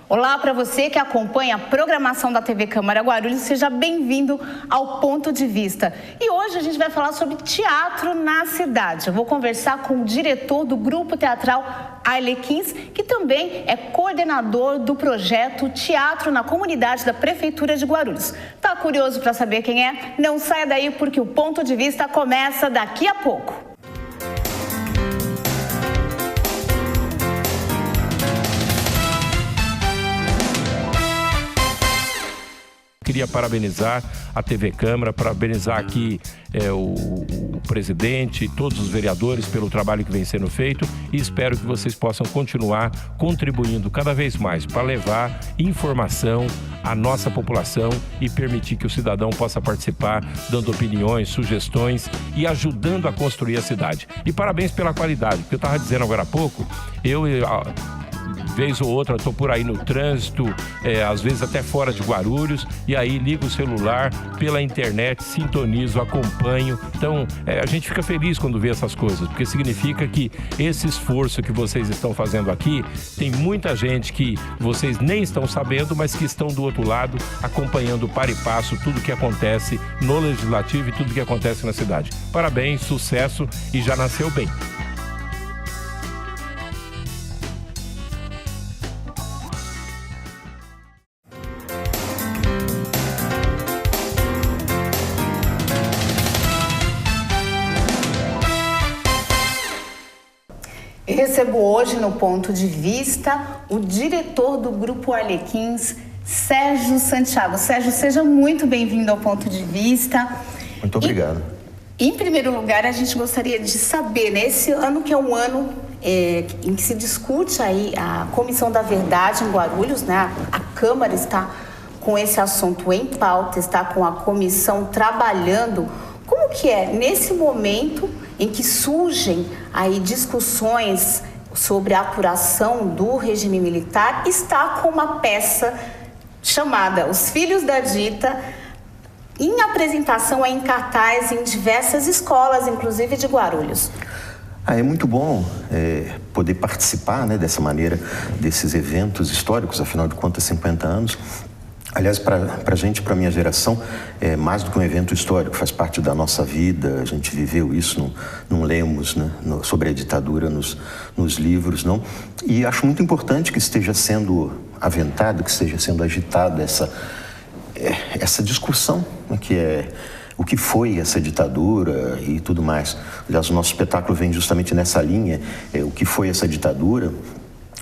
Olá para você que acompanha a programação da TV Câmara Guarulhos, seja bem-vindo ao Ponto de Vista. E hoje a gente vai falar sobre teatro na cidade. Eu vou conversar com o diretor do Grupo Teatral Arlequins, que também é coordenador do projeto Teatro na Comunidade da Prefeitura de Guarulhos. Tá curioso para saber quem é? Não saia daí porque o Ponto de Vista começa daqui a pouco. Queria parabenizar a TV Câmara, parabenizar aqui o presidente e todos os vereadores pelo trabalho que vem sendo feito e espero que vocês possam continuar contribuindo cada vez mais para levar informação à nossa população e permitir que o cidadão possa participar, dando opiniões, sugestões e ajudando a construir a cidade. E parabéns pela qualidade, porque eu estava dizendo agora há pouco, vez ou outra, estou por aí no trânsito, às vezes até fora de Guarulhos, e aí ligo o celular, pela internet, sintonizo, acompanho. Então, a gente fica feliz quando vê essas coisas, porque significa que esse esforço que vocês estão fazendo aqui, tem muita gente que vocês nem estão sabendo, mas que estão do outro lado, acompanhando para e passo tudo que acontece no Legislativo e tudo que acontece na cidade. Parabéns, sucesso e já nasceu bem. Recebo hoje no Ponto de Vista o diretor do Grupo Arlequins, Sérgio Santiago. Sérgio, seja muito bem-vindo ao Ponto de Vista. Muito obrigado. Em primeiro lugar, a gente gostaria de saber, nesse ano que é um ano em que se discute aí a Comissão da Verdade em Guarulhos, né? A Câmara está com esse assunto em pauta, está com a comissão trabalhando. Como que é nesse momento em que surgem aí discussões sobre a apuração do regime militar, está com uma peça chamada Os Filhos da Dita, em apresentação em cartaz em diversas escolas, inclusive de Guarulhos? É muito bom poder participar, né, dessa maneira desses eventos históricos, afinal de contas, 50 anos. Aliás, para a gente, para a minha geração, é mais do que um evento histórico, faz parte da nossa vida, a gente viveu isso, não lemos, né, sobre a ditadura nos livros, não? E acho muito importante que esteja sendo aventado, que esteja sendo agitada essa discussão, né, que é o que foi essa ditadura e tudo mais. Aliás, o nosso espetáculo vem justamente nessa linha, o que foi essa ditadura,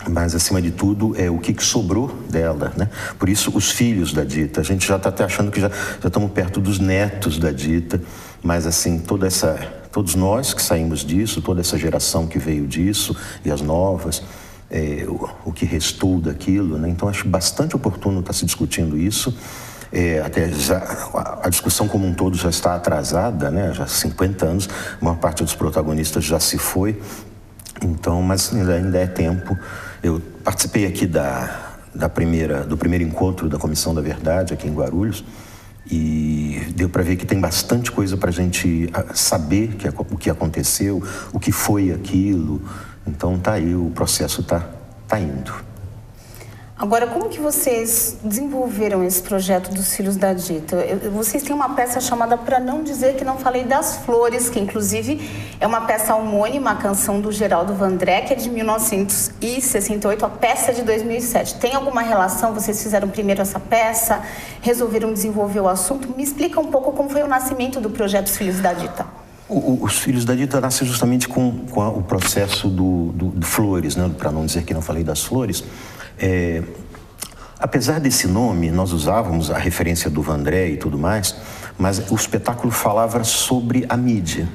mas, acima de tudo, é o que sobrou dela, né? Por isso, os filhos da dita. A gente já está até achando que já estamos perto dos netos da dita, mas, assim, todos nós que saímos disso, toda essa geração que veio disso, e as novas, o que restou daquilo, né? Então, acho bastante oportuno estar se discutindo isso. Até a discussão como um todo já está atrasada, né? Já há 50 anos, a maior parte dos protagonistas já se foi. Então, mas ainda é tempo. Eu participei aqui do primeiro encontro da Comissão da Verdade aqui em Guarulhos e deu para ver que tem bastante coisa para a gente saber o que aconteceu, o que foi aquilo. Então tá aí, o processo tá indo. Agora, como que vocês desenvolveram esse projeto dos Filhos da Dita? Vocês têm uma peça chamada Pra Não Dizer Que Não Falei das Flores, que inclusive é uma peça homônima, a canção do Geraldo Vandré, que é de 1968, a peça de 2007. Tem alguma relação? Vocês fizeram primeiro essa peça, resolveram desenvolver o assunto? Me explica um pouco como foi o nascimento do projeto Os Filhos da Dita. Os Filhos da Dita nascem justamente com o processo do Flores, né? Pra Não Dizer Que Não Falei das Flores. Apesar desse nome, nós usávamos a referência do Vandré e tudo mais, mas o espetáculo falava sobre a mídia.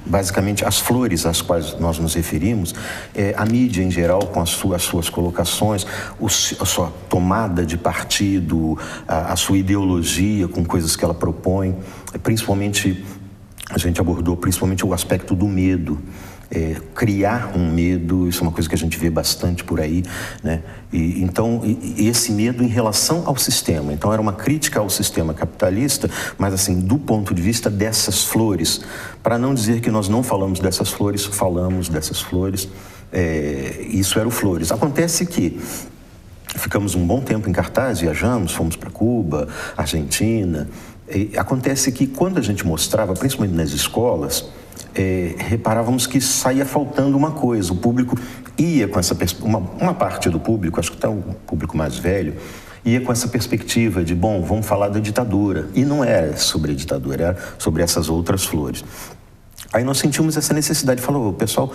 Basicamente, as flores às quais nós nos referimos, a mídia em geral, com as suas colocações, a sua tomada de partido, a sua ideologia com coisas que ela propõe. Principalmente, a gente abordou principalmente o aspecto do medo. Criar um medo, isso é uma coisa que a gente vê bastante por aí, né? Então, esse medo em relação ao sistema. Então, era uma crítica ao sistema capitalista, mas, assim, do ponto de vista dessas flores. Para não dizer que nós não falamos dessas flores, falamos dessas flores. Isso era o Flores. Acontece que ficamos um bom tempo em cartaz, viajamos, fomos para Cuba, Argentina. E acontece que quando a gente mostrava, principalmente nas escolas, reparávamos que saía faltando uma coisa. O público ia com essa uma parte do público, acho que até o público mais velho, ia com essa perspectiva de, bom, vamos falar da ditadura. E não era sobre a ditadura, era sobre essas outras flores. Aí nós sentimos essa necessidade, falou, o pessoal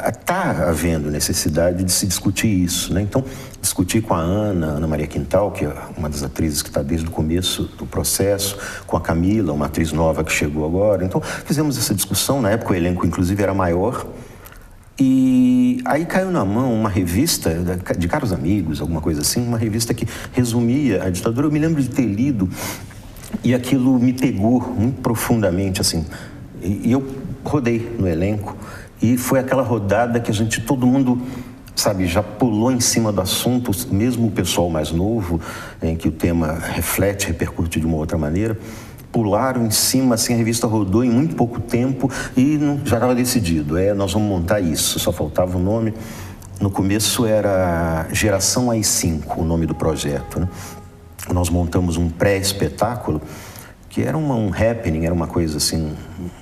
está havendo necessidade de se discutir isso, né? Então, discutir com a Ana Maria Quintal, que é uma das atrizes que está desde o começo do processo, com a Camila, uma atriz nova que chegou agora. Então, fizemos essa discussão, na época o elenco, inclusive, era maior. E aí caiu na mão uma revista de caros amigos, alguma coisa assim, uma revista que resumia a ditadura. Eu me lembro de ter lido e aquilo me pegou muito profundamente, assim. E eu rodei no elenco e foi aquela rodada que todo mundo, sabe, já pulou em cima do assunto, mesmo o pessoal mais novo, em que o tema repercute de uma outra maneira, pularam em cima, assim, a revista rodou em muito pouco tempo e já estava decidido, nós vamos montar isso, só faltava o nome. No começo era Geração AI-5, o nome do projeto, né? Nós montamos um pré-espetáculo que era um happening, era uma coisa assim,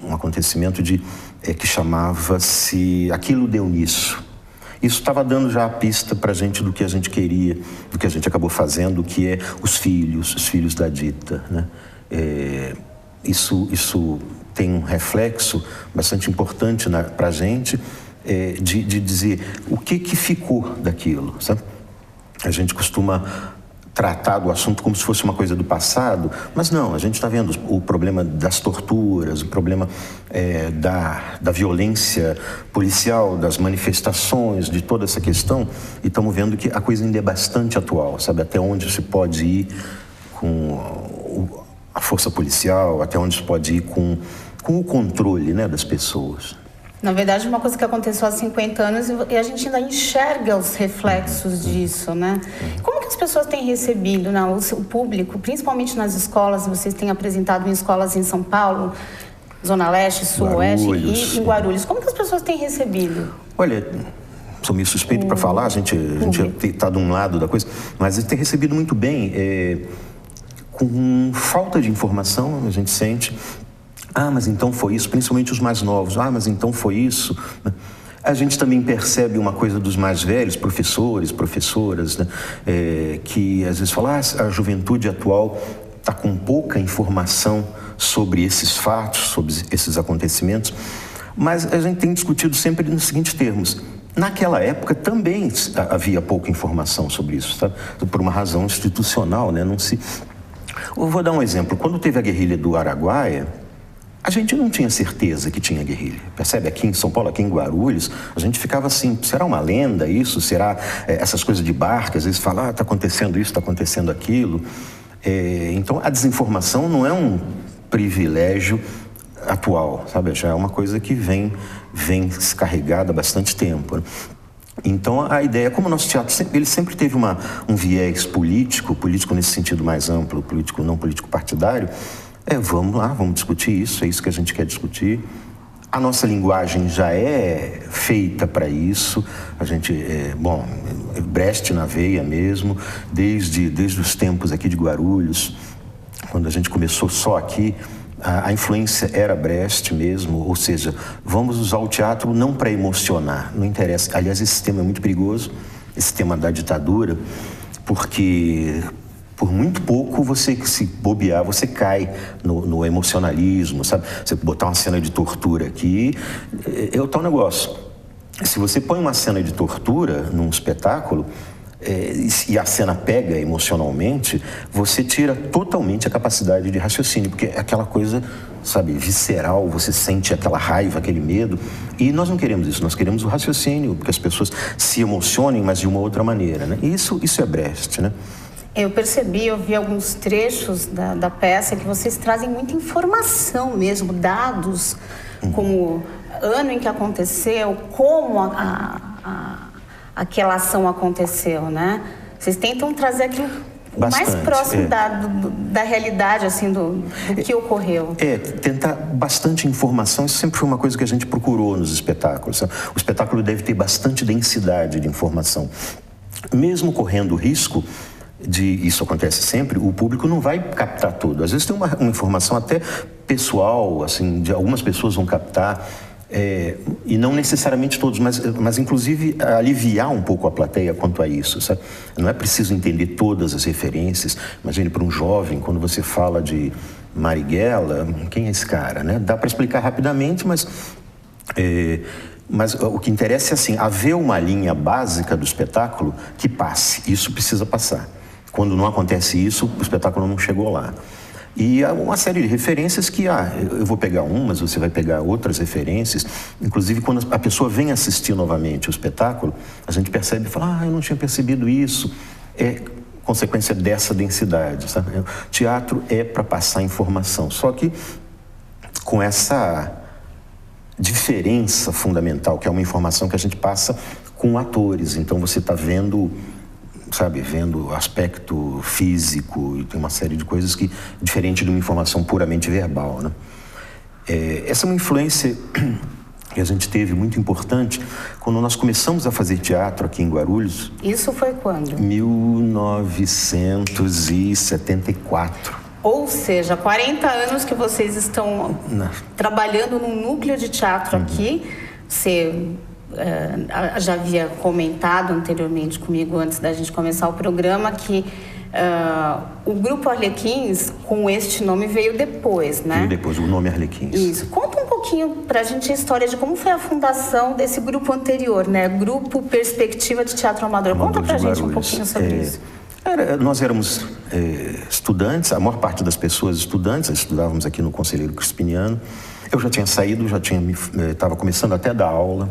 um acontecimento que chamava-se Aquilo Deu Nisso. Isso estava dando já a pista para a gente do que a gente queria, do que a gente acabou fazendo, que é os filhos da dita, né? Isso tem um reflexo bastante importante para a gente, de dizer o que ficou daquilo, sabe? A gente costuma tratar do assunto como se fosse uma coisa do passado, mas não, a gente está vendo o problema das torturas, o problema da violência policial, das manifestações, de toda essa questão, e estamos vendo que a coisa ainda é bastante atual, sabe? Até onde se pode ir com a força policial, até onde se pode ir com o controle, né, das pessoas. Na verdade, uma coisa que aconteceu há 50 anos e a gente ainda enxerga os reflexos disso, né? Como que as pessoas têm recebido, né, o público, principalmente nas escolas? Vocês têm apresentado em escolas em São Paulo, Zona Leste, Sul, Oeste e em Guarulhos. Como que as pessoas têm recebido? Olha, sou meio suspeito para falar, a gente está de um lado da coisa, mas a gente tem recebido muito bem, com falta de informação, a gente sente. Ah, mas então foi isso, principalmente os mais novos. Ah, mas então foi isso. A gente também percebe uma coisa dos mais velhos, professores, professoras, né? Que às vezes falam, a juventude atual está com pouca informação sobre esses fatos, sobre esses acontecimentos, mas a gente tem discutido sempre nos seguintes termos. Naquela época também havia pouca informação sobre isso, tá? Por uma razão institucional, né? Eu vou dar um exemplo. Quando teve a guerrilha do Araguaia, a gente não tinha certeza que tinha guerrilha, percebe? Aqui em São Paulo, aqui em Guarulhos, a gente ficava assim, será uma lenda isso? Será essas coisas de barca? Às vezes fala, está acontecendo isso, está acontecendo aquilo. Então, a desinformação não é um privilégio atual, sabe? Já é uma coisa que vem descarregada há bastante tempo, né? Então, a ideia, como o nosso teatro ele sempre teve um viés político nesse sentido mais amplo, político, não político partidário, vamos lá, vamos discutir isso, é isso que a gente quer discutir. A nossa linguagem já é feita para isso, a gente, Brecht na veia mesmo, desde os tempos aqui de Guarulhos, quando a gente começou só aqui, a influência era Brecht mesmo, ou seja, vamos usar o teatro não para emocionar, não interessa. Aliás, esse tema é muito perigoso, esse tema da ditadura, porque por muito pouco você, se bobear, você cai no emocionalismo, sabe? Você botar uma cena de tortura aqui, é o tal negócio. Se você põe uma cena de tortura num espetáculo, e a cena pega emocionalmente, você tira totalmente a capacidade de raciocínio, porque é aquela coisa, sabe, visceral, você sente aquela raiva, aquele medo, e nós não queremos isso, nós queremos o raciocínio, porque as pessoas se emocionem, mas de uma outra maneira, né? E isso é Brecht, né? Eu vi alguns trechos da peça que vocês trazem muita informação mesmo, dados, como ano em que aconteceu, como aquela ação aconteceu, né? Vocês tentam trazer aquilo mais próximo da realidade, assim, do que ocorreu. Tentar bastante informação, isso sempre foi uma coisa que a gente procurou nos espetáculos. O espetáculo deve ter bastante densidade de informação. mesmo correndo o risco de, isso acontece sempre, o público não vai captar tudo. Às vezes tem uma informação até pessoal, assim, de algumas pessoas vão captar, e não necessariamente todos, mas inclusive aliviar um pouco a plateia quanto a isso, sabe? Não é preciso entender todas as referências. Imagine para um jovem, quando você fala de Marighella, quem é esse cara, né? Dá para explicar rapidamente, mas o que interessa é assim, haver uma linha básica do espetáculo que passe. Isso precisa passar. Quando não acontece isso, o espetáculo não chegou lá. E há uma série de referências que, eu vou pegar umas, você vai pegar outras referências. Inclusive, quando a pessoa vem assistir novamente o espetáculo, a gente percebe e fala, eu não tinha percebido isso. É consequência dessa densidade, sabe? O teatro é para passar informação. Só que com essa diferença fundamental, que é uma informação que a gente passa com atores. Então, você está vendo... vendo o aspecto físico e tem uma série de coisas que diferente de uma informação puramente verbal, né? Essa é uma influência que a gente teve muito importante quando nós começamos a fazer teatro aqui em Guarulhos. Isso foi quando? 1974. Ou seja, 40 anos que vocês estão trabalhando num núcleo de teatro aqui. Você... já havia comentado anteriormente comigo, antes da gente começar o programa, que o Grupo Arlequins, com este nome, veio depois, né? Veio depois, o nome Arlequins. Isso. Conta um pouquinho pra gente a história de como foi a fundação desse grupo anterior, né? Grupo Perspectiva de Teatro Amador. Conta pra gente um pouquinho sobre isso. Nós éramos estudantes, a maior parte das pessoas estudantes, estudávamos aqui no Conselheiro Crispiniano. Eu já tinha saído, estava começando até a dar aula.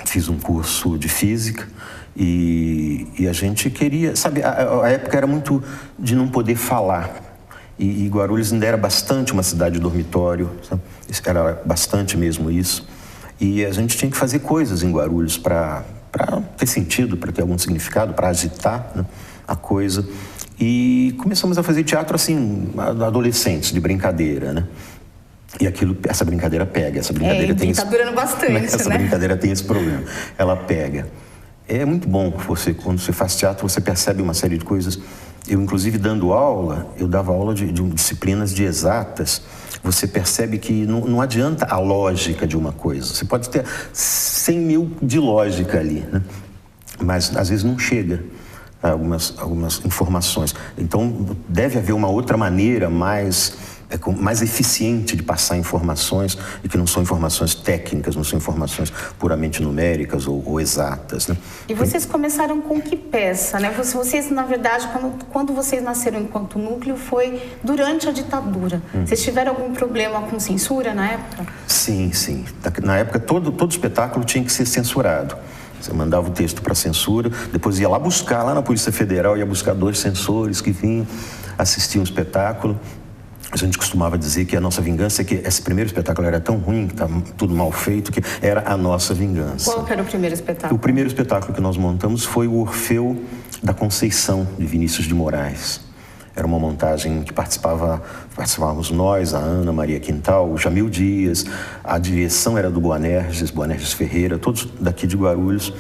Fiz um curso de física e a gente queria... Sabe, a época era muito de não poder falar. E Guarulhos ainda era bastante uma cidade dormitório, sabe? Era bastante mesmo isso. E a gente tinha que fazer coisas em Guarulhos para ter sentido, para ter algum significado, para agitar, né, a coisa. E começamos a fazer teatro assim, adolescentes, de brincadeira, né? E essa brincadeira pega, essa brincadeira tem... tá durando bastante, essa brincadeira tem esse problema, ela pega. É muito bom, quando você faz teatro, você percebe uma série de coisas. Eu, inclusive, dando aula, eu dava aula de disciplinas de exatas. Você percebe que não adianta a lógica de uma coisa. Você pode ter 100 mil de lógica ali, né? Mas, às vezes, não chega a algumas informações. Então, deve haver uma outra maneira mais eficiente de passar informações, e que não são informações técnicas, não são informações puramente numéricas ou exatas, né? E vocês começaram com que peça, né? Vocês, na verdade, quando vocês nasceram enquanto núcleo, foi durante a ditadura. Vocês tiveram algum problema com censura na época? Sim. Na época, todo espetáculo tinha que ser censurado. Você mandava o texto para censura, depois ia lá buscar, lá na Polícia Federal, ia buscar 2 censores que vinham assistir um espetáculo. A gente costumava dizer que a nossa vingança é que esse primeiro espetáculo era tão ruim, que estava tudo mal feito, que era a nossa vingança. Qual que era o primeiro espetáculo? O primeiro espetáculo que nós montamos foi o Orfeu da Conceição, de Vinícius de Moraes. Era uma montagem que participávamos nós, a Ana Maria Quintal, o Jamil Dias, a direção era do Boanerges Ferreira, todos daqui de Guarulhos,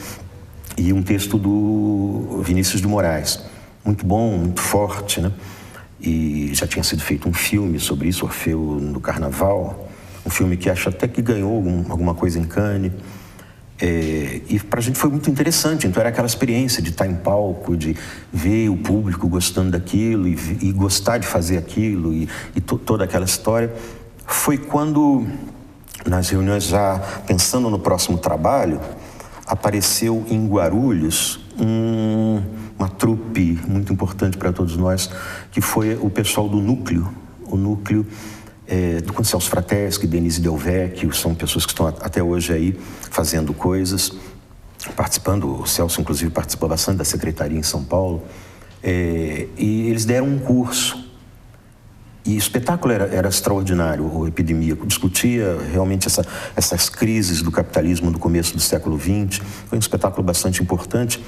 e um texto do Vinícius de Moraes. Muito bom, muito forte, né? E já tinha sido feito um filme sobre isso, Orfeu no Carnaval, um filme que acho até que ganhou alguma coisa em Cannes. E para a gente foi muito interessante. Então era aquela experiência de estar em palco, de ver o público gostando daquilo e gostar de fazer aquilo e toda aquela história. Foi quando, nas reuniões já pensando no próximo trabalho, apareceu em Guarulhos uma trupe muito importante para todos nós, que foi o pessoal do Núcleo, o Núcleo do Celso Frateschi, Denise Del Vecchio, são pessoas que estão até hoje aí fazendo coisas, participando. O Celso, inclusive, participou bastante da secretaria em São Paulo, e eles deram um curso. E o espetáculo era extraordinário, o Epidemia, discutia realmente essas crises do capitalismo do começo do século XX. Foi um espetáculo bastante importante.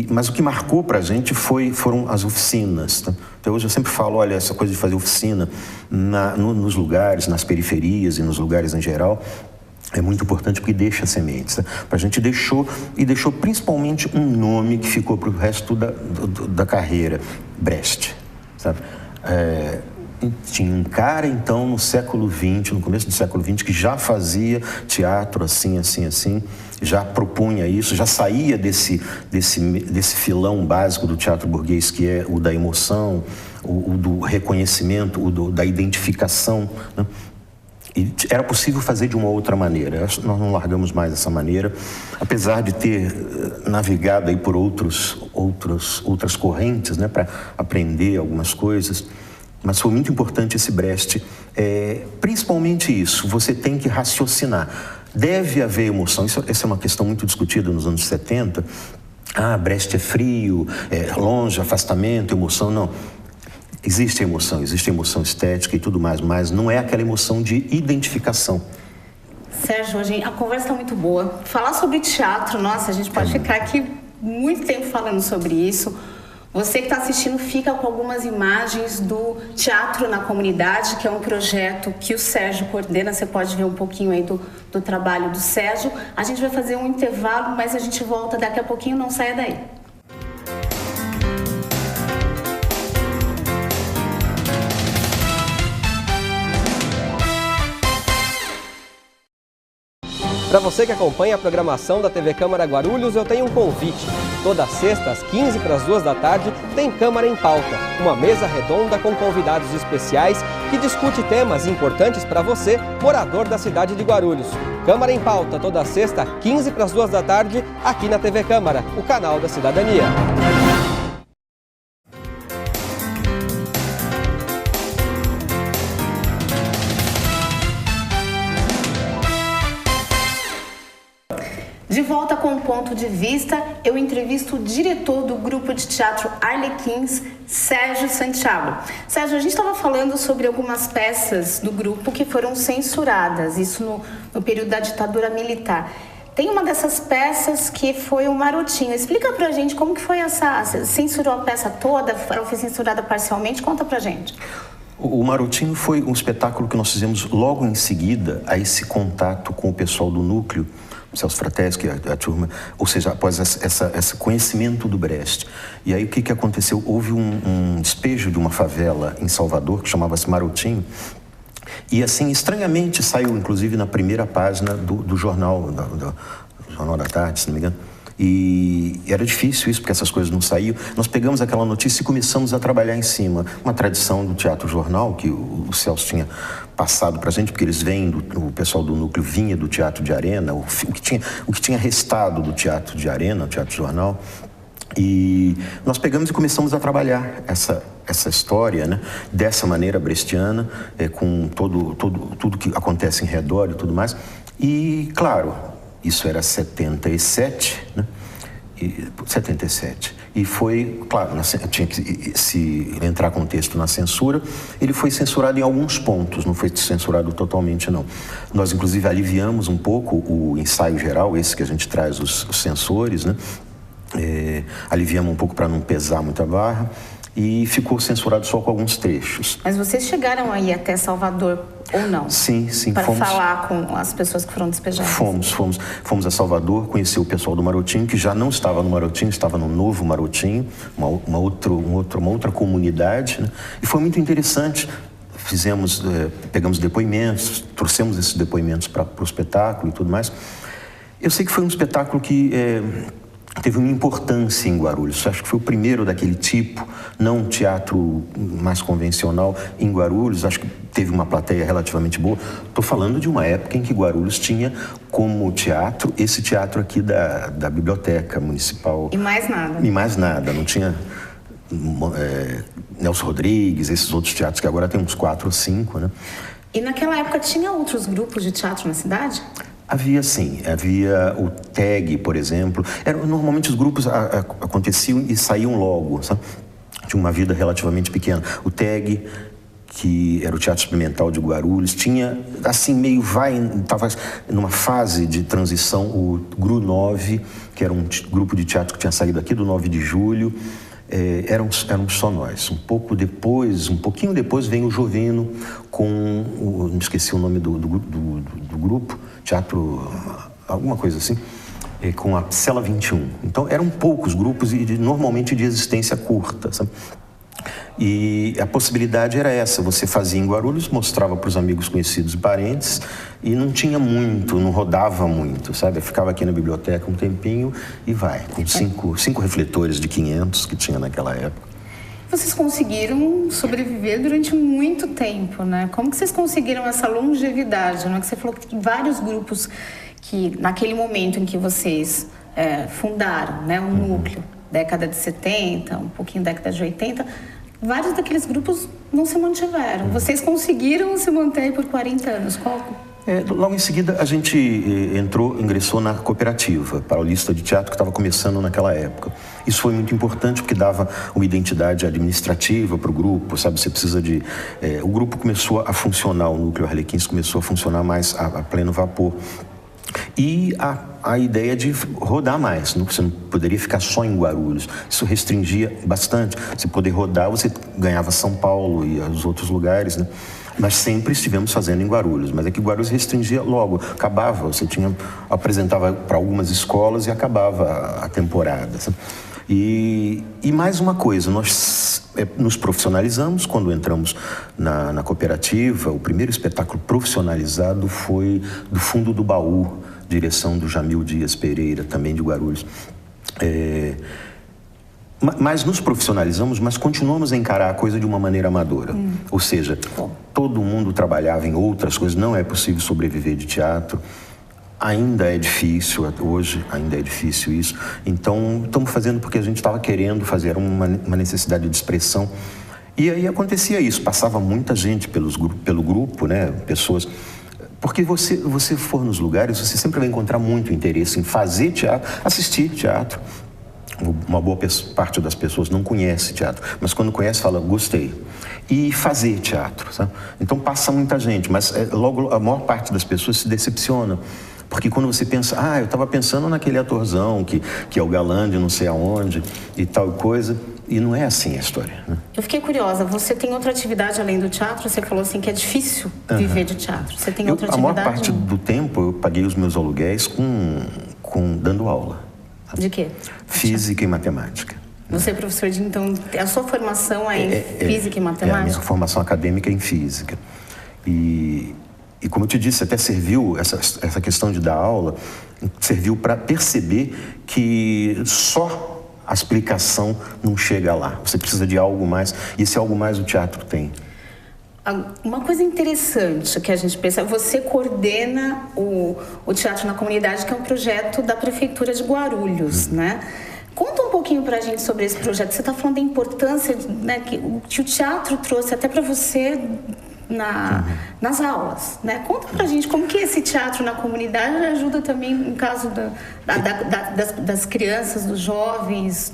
Mas o que marcou para a gente foram as oficinas. Tá? Até hoje eu sempre falo, olha, essa coisa de fazer oficina nos lugares, nas periferias e nos lugares em geral, é muito importante porque deixa sementes. Né? A gente deixou principalmente um nome que ficou para o resto da carreira, Brecht, sabe? Tinha um cara, então, no século XX, no começo do século XX, que já fazia teatro assim, já propunha isso, já saía desse filão básico do teatro burguês, que é o da emoção, o do reconhecimento, da identificação, né? E era possível fazer de uma outra maneira. Nós não largamos mais essa maneira, apesar de ter navegado aí por outras correntes, né, para aprender algumas coisas. Mas foi muito importante esse Brecht. Principalmente isso, você tem que raciocinar. Deve haver emoção. Essa é uma questão muito discutida nos anos 70. Brecht é frio, longe, afastamento, emoção. Não. Existe emoção estética e tudo mais, mas não é aquela emoção de identificação. Sérgio, a conversa está muito boa. Falar sobre teatro, nossa, a gente pode ficar aqui muito tempo falando sobre isso. Você que está assistindo fica com algumas imagens do Teatro na Comunidade, que é um projeto que o Sérgio coordena. Você pode ver um pouquinho aí do trabalho do Sérgio. A gente vai fazer um intervalo, mas a gente volta daqui a pouquinho, não saia daí. Para você que acompanha a programação da TV Câmara Guarulhos, eu tenho um convite. Toda sexta, às 15 para as 2 da tarde, tem Câmara em Pauta, uma mesa redonda com convidados especiais que discute temas importantes para você, morador da cidade de Guarulhos. Câmara em Pauta, toda sexta, 15 para as 2 da tarde, aqui na TV Câmara, o canal da cidadania. De volta com o Ponto de Vista, eu entrevisto o diretor do grupo de teatro Arlequins, Sérgio Santiago. Sérgio, a gente estava falando sobre algumas peças do grupo que foram censuradas, isso no período da ditadura militar. Tem uma dessas peças que foi o Marotinho. Explica pra gente como que foi Você censurou a peça toda? Ela foi censurada parcialmente? Conta pra gente. O Marotinho foi um espetáculo que nós fizemos logo em seguida a esse contato com o pessoal do núcleo, Celso Frateschi, a turma, ou seja, após esse conhecimento do Brecht. E aí o que aconteceu? Houve um despejo de uma favela em Salvador, que chamava-se Marotinho, e assim, estranhamente, saiu inclusive na primeira página do jornal, do Jornal da Tarde, se não me engano. E era difícil isso, porque essas coisas não saíam. Nós pegamos aquela notícia e começamos a trabalhar em cima. Uma tradição do Teatro Jornal, que o Celso tinha passado para a gente, porque eles vêm, o pessoal do núcleo vinha do Teatro de Arena, o que tinha restado do Teatro de Arena, o Teatro Jornal. E nós pegamos e começamos a trabalhar essa história, né, dessa maneira brechtiana, com tudo que acontece em redor e tudo mais. E, claro, isso era 77, né? 77. E foi, claro, tinha que se entrar com o texto na censura. Ele foi censurado em alguns pontos, não foi censurado totalmente, não. Nós, inclusive, aliviamos um pouco o ensaio geral, esse que a gente traz os censores, né? Aliviamos um pouco para não pesar muito a barra. E ficou censurado só com alguns trechos. Mas vocês chegaram aí até Salvador ou não? Sim. Para falar com as pessoas que foram despejadas? Fomos a Salvador, conhecer o pessoal do Marotinho, que já não estava no Marotinho, estava no novo Marotinho, uma outra comunidade, né? E foi muito interessante. Pegamos depoimentos, trouxemos esses depoimentos para o espetáculo e tudo mais. Eu sei que foi um espetáculo que teve uma importância em Guarulhos. Acho que foi o primeiro daquele tipo, não um teatro mais convencional em Guarulhos. Acho que teve uma plateia relativamente boa. Estou falando de uma época em que Guarulhos tinha como teatro esse teatro aqui da Biblioteca Municipal. E mais nada. E mais nada. Não tinha Nelson Rodrigues, esses outros teatros que agora tem uns 4 ou 5, né? E naquela época tinha outros grupos de teatro na cidade? Havia sim, havia o TEG, por exemplo. Normalmente os grupos aconteciam e saíam logo, sabe? Tinha uma vida relativamente pequena. O TEG, que era o Teatro Experimental de Guarulhos, tinha, assim, estava numa fase de transição, o GRU 9, que era um grupo de teatro que tinha saído aqui do 9 de julho. Éramos só nós. Um pouquinho depois vem o Jovino com, não esqueci o nome do grupo, teatro, alguma coisa assim, com a Cela 21. Então, eram poucos grupos e normalmente de existência curta, sabe? E a possibilidade era essa, você fazia em Guarulhos, mostrava para os amigos conhecidos e parentes, e não tinha muito, não rodava muito, sabe? Eu ficava aqui na biblioteca um tempinho e vai, com cinco refletores de 500 que tinha naquela época. Vocês conseguiram sobreviver durante muito tempo, né? Como que vocês conseguiram essa longevidade, né? Que você falou que vários grupos que, naquele momento em que vocês fundaram, né, um núcleo, década de 70, um pouquinho década de 80, vários daqueles grupos não se mantiveram. Vocês conseguiram se manter por 40 anos. Qual? Logo em seguida, a gente ingressou na cooperativa paulista de teatro que estava começando naquela época. Isso foi muito importante porque dava uma identidade administrativa para o grupo, sabe? Você precisa de... o grupo começou a funcionar, o núcleo Arlequins começou a funcionar mais a pleno vapor. E a ideia de rodar mais, você não poderia ficar só em Guarulhos. Isso restringia bastante. Você poder rodar, você ganhava São Paulo e os outros lugares, né? Mas sempre estivemos fazendo em Guarulhos. Mas é que Guarulhos restringia logo, acabava. Você apresentava para algumas escolas e acabava a temporada, sabe? E mais uma coisa, nós nos profissionalizamos quando entramos na cooperativa. O primeiro espetáculo profissionalizado foi do Fundo do Baú, direção do Jamil Dias Pereira, também de Guarulhos. Mas nos profissionalizamos, mas continuamos a encarar a coisa de uma maneira amadora. Ou seja, todo mundo trabalhava em outras coisas, não é possível sobreviver de teatro. Ainda é difícil, hoje ainda é difícil isso. Então, estamos fazendo porque a gente estava querendo fazer, era uma necessidade de expressão. E aí acontecia isso, passava muita gente pelo grupo, né? Pessoas... Porque você for nos lugares, você sempre vai encontrar muito interesse em fazer teatro, assistir teatro. Uma boa parte das pessoas não conhece teatro, mas quando conhece, fala, gostei. E fazer teatro, sabe? Então passa muita gente, mas logo a maior parte das pessoas se decepciona. Porque quando você pensa, eu estava pensando naquele atorzão que é o galã de não sei aonde e tal coisa, e não é assim a história, né? Eu fiquei curiosa, você tem outra atividade além do teatro? Você falou assim que é difícil viver de teatro. Você tem outra atividade? A maior parte do tempo eu paguei os meus aluguéis dando aula. De quê? Física e matemática. Você é professor então, a sua formação é em física e matemática? A minha formação acadêmica é em física. E como eu te disse, até serviu, essa questão de dar aula, serviu para perceber que só a explicação não chega lá. Você precisa de algo mais, e esse algo mais o teatro tem. Uma coisa interessante que a gente pensa, você coordena o Teatro na Comunidade, que é um projeto da Prefeitura de Guarulhos, né? Conta um pouquinho pra gente sobre esse projeto. Você está falando da importância, né, que o teatro trouxe até para você nas aulas, né? Conta pra gente como que esse teatro na comunidade ajuda também no caso das crianças, dos jovens,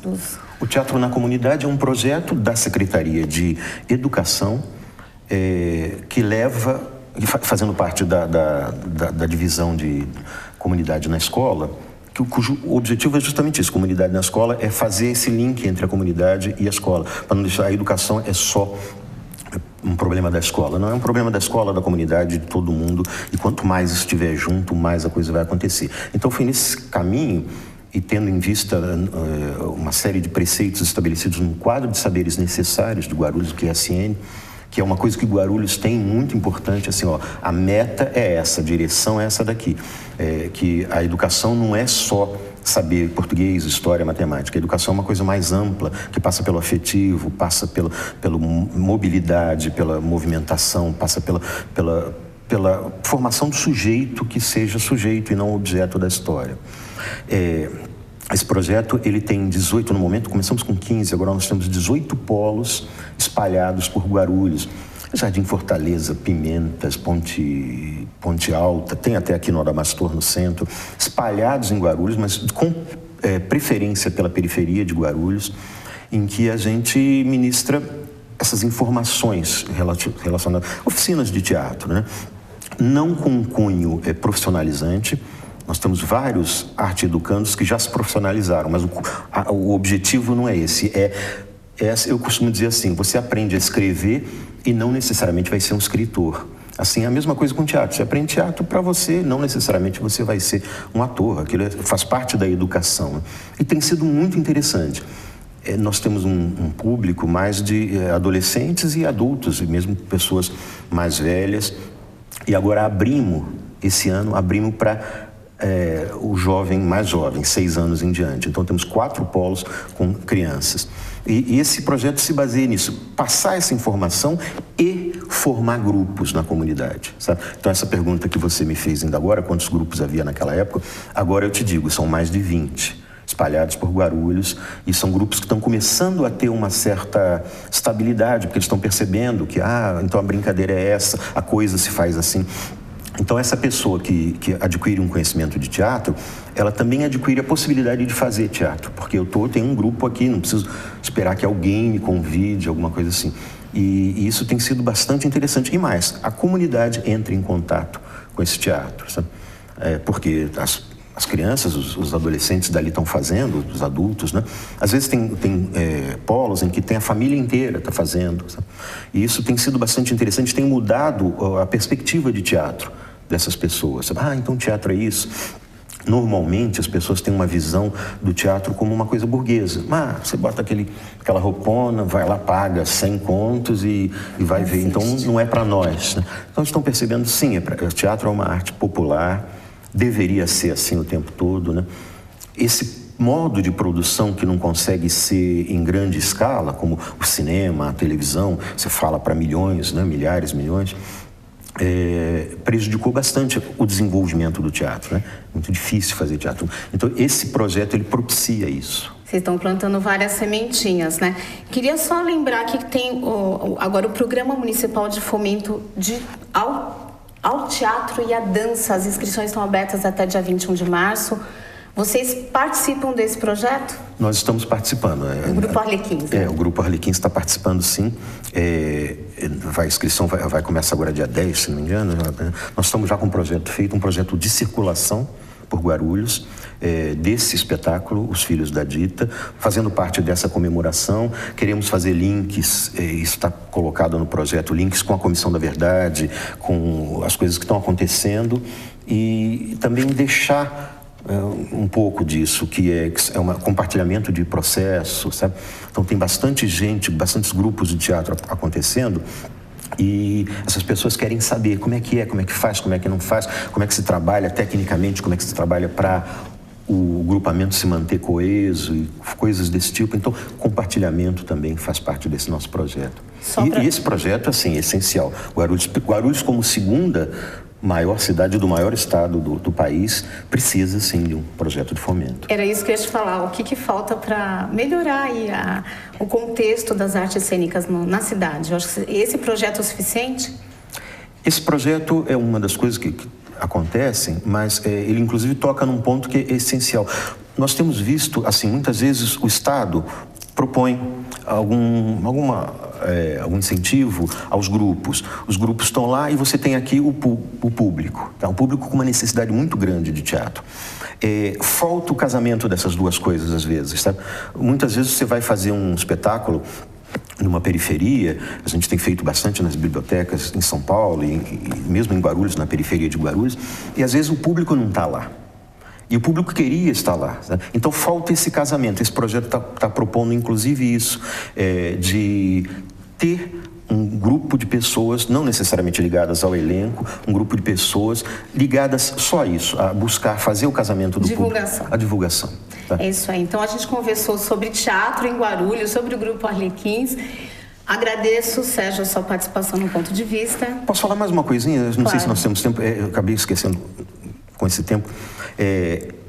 O Teatro na Comunidade é um projeto da Secretaria de Educação que leva, fazendo parte da divisão de comunidade na escola, cujo objetivo é justamente isso. Comunidade na escola é fazer esse link entre a comunidade e a escola, para não deixar a educação é só um problema da escola. Não é um problema da escola, da comunidade, de todo mundo, e quanto mais estiver junto, mais a coisa vai acontecer. Então foi nesse caminho, e tendo em vista uma série de preceitos estabelecidos no quadro de saberes necessários do Guarulhos, que é a QSN, que é uma coisa que Guarulhos tem muito importante, assim, a meta é essa, a direção é essa daqui, que a educação não é só saber português, história, matemática. A educação é uma coisa mais ampla, que passa pelo afetivo, passa pela mobilidade, pela movimentação, passa pela formação do sujeito que seja sujeito e não objeto da história. Esse projeto, ele tem 18 no momento, começamos com 15, agora nós temos 18 polos espalhados por Guarulhos. Jardim Fortaleza, Pimentas, Ponte Alta, tem até aqui no Adamastor, no centro, espalhados em Guarulhos, mas com preferência pela periferia de Guarulhos, em que a gente ministra essas informações relacionadas, oficinas de teatro, né? Não com um cunho profissionalizante. Nós temos vários arte-educandos que já se profissionalizaram, mas o objetivo não é esse. Eu costumo dizer assim, você aprende a escrever e não necessariamente vai ser um escritor. Assim, é a mesma coisa com teatro. Você aprende teatro para você, não necessariamente você vai ser um ator. Aquilo faz parte da educação, né? E tem sido muito interessante. Nós temos um público mais de adolescentes e adultos, e mesmo pessoas mais velhas. E agora esse ano, abrimos para o jovem mais jovem, 6 anos em diante. Então, temos 4 polos com crianças. E esse projeto se baseia nisso, passar essa informação e formar grupos na comunidade, sabe? Então, essa pergunta que você me fez ainda agora, quantos grupos havia naquela época, agora eu te digo, são mais de 20, espalhados por Guarulhos, e são grupos que estão começando a ter uma certa estabilidade, porque eles estão percebendo que, então a brincadeira é essa, a coisa se faz assim. Então, essa pessoa que adquire um conhecimento de teatro, ela também adquire a possibilidade de fazer teatro, porque eu tenho um grupo aqui, não preciso esperar que alguém me convide, alguma coisa assim. E isso tem sido bastante interessante. E mais, a comunidade entra em contato com esse teatro, sabe? Porque as crianças, os adolescentes dali estão fazendo, os adultos, né? Às vezes tem polos em que tem a família inteira está fazendo, sabe? E isso tem sido bastante interessante, tem mudado a perspectiva de teatro dessas pessoas, sabe? Então teatro é isso. Normalmente as pessoas têm uma visão do teatro como uma coisa burguesa. Você bota aquela roupona, vai lá, paga 100 contos e vai ver. Então não é para nós, né? Então estão percebendo, sim, o teatro é uma arte popular, deveria ser assim o tempo todo, né? Esse modo de produção que não consegue ser em grande escala, como o cinema, a televisão, você fala para milhões, né? Milhares, milhões, prejudicou bastante o desenvolvimento do teatro, né? Muito difícil fazer teatro. Então, esse projeto, ele propicia isso. Vocês estão plantando várias sementinhas, né? Queria só lembrar que tem agora o Programa Municipal de Fomento ao Teatro e à Dança. As inscrições estão abertas até dia 21 de março. Vocês participam desse projeto? Nós estamos participando. O Grupo Arlequins, né? O Grupo Arlequins está participando, sim. A inscrição vai começar agora dia 10, se não me engano. Nós estamos já com um projeto feito, um projeto de circulação por Guarulhos, desse espetáculo, Os Filhos da Dita, fazendo parte dessa comemoração. Queremos fazer links, isso está colocado no projeto, links com a Comissão da Verdade, com as coisas que estão acontecendo, e também deixar um pouco disso, que é um compartilhamento de processo, sabe? Então tem bastante gente, bastantes grupos de teatro acontecendo, e essas pessoas querem saber como é que faz, como é que não faz, como é que se trabalha tecnicamente, como é que se trabalha para o grupamento se manter coeso e coisas desse tipo. Então, compartilhamento também faz parte desse nosso projeto. E esse projeto, assim, é essencial. Guarulhos como segunda maior cidade do maior estado do país, precisa, sim, de um projeto de fomento. Era isso que eu ia te falar. O que falta para melhorar aí o contexto das artes cênicas na cidade? Eu acho que esse projeto é o suficiente? Esse projeto é uma das coisas que acontecem, mas ele, inclusive, toca num ponto que é essencial. Nós temos visto, assim, muitas vezes o Estado propõe algum incentivo aos grupos. Os grupos estão lá e você tem aqui o público. Tá? Um público com uma necessidade muito grande de teatro. Falta o casamento dessas duas coisas, às vezes. Tá? Muitas vezes você vai fazer um espetáculo numa periferia, a gente tem feito bastante nas bibliotecas em São Paulo e mesmo em Guarulhos, na periferia de Guarulhos, e às vezes o público não está lá. E o público queria estar lá. Sabe? Então, falta esse casamento. Esse projeto está propondo, inclusive, isso, de ter um grupo de pessoas, não necessariamente ligadas ao elenco, um grupo de pessoas ligadas só a isso, a buscar fazer o casamento do público. A divulgação. Tá? É isso aí. Então, a gente conversou sobre teatro em Guarulhos, sobre o Grupo Arlequins. Agradeço, Sérgio, a sua participação no Ponto de Vista. Posso falar mais uma coisinha? Não sei se nós temos tempo, eu acabei esquecendo com esse tempo.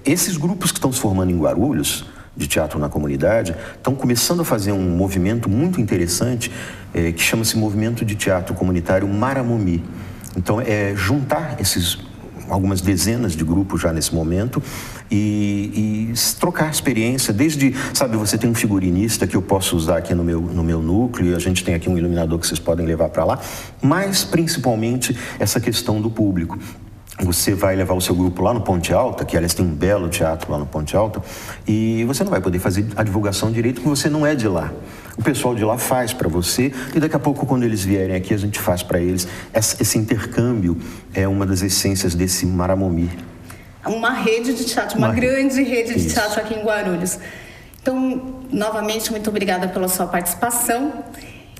Esses grupos que estão se formando em Guarulhos, de teatro na comunidade, estão começando a fazer um movimento muito interessante, que chama-se Movimento de Teatro Comunitário Maramomi. Então, juntar algumas dezenas de grupos já nesse momento e trocar experiência, desde, sabe, você tem um figurinista que eu posso usar aqui no meu núcleo, a gente tem aqui um iluminador que vocês podem levar para lá, mas principalmente essa questão do público. Você vai levar o seu grupo lá no Ponte Alta, que aliás tem um belo teatro lá no Ponte Alta, e você não vai poder fazer a divulgação direito porque você não é de lá. o pessoal de lá faz para você e daqui a pouco, quando eles vierem aqui, a gente faz para eles. Esse intercâmbio é uma das essências desse Maramomi. Uma rede de teatro, uma grande rede de teatro aqui em Guarulhos. Então, novamente, muito obrigada pela sua participação.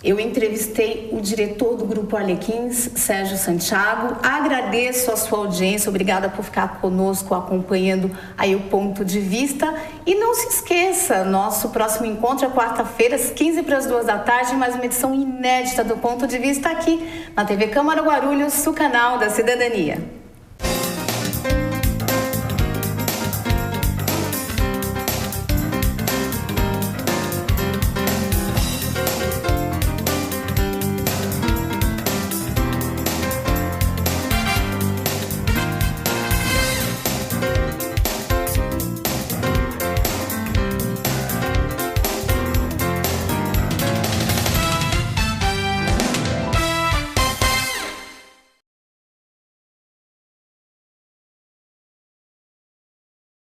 Eu entrevistei o diretor do Grupo Arlequins, Sérgio Santiago. Agradeço a sua audiência, obrigada por ficar conosco, acompanhando aí o Ponto de Vista. E não se esqueça, nosso próximo encontro é quarta-feira, às 2:15 da tarde, mais uma edição inédita do Ponto de Vista aqui na TV Câmara Guarulhos, o canal da Cidadania.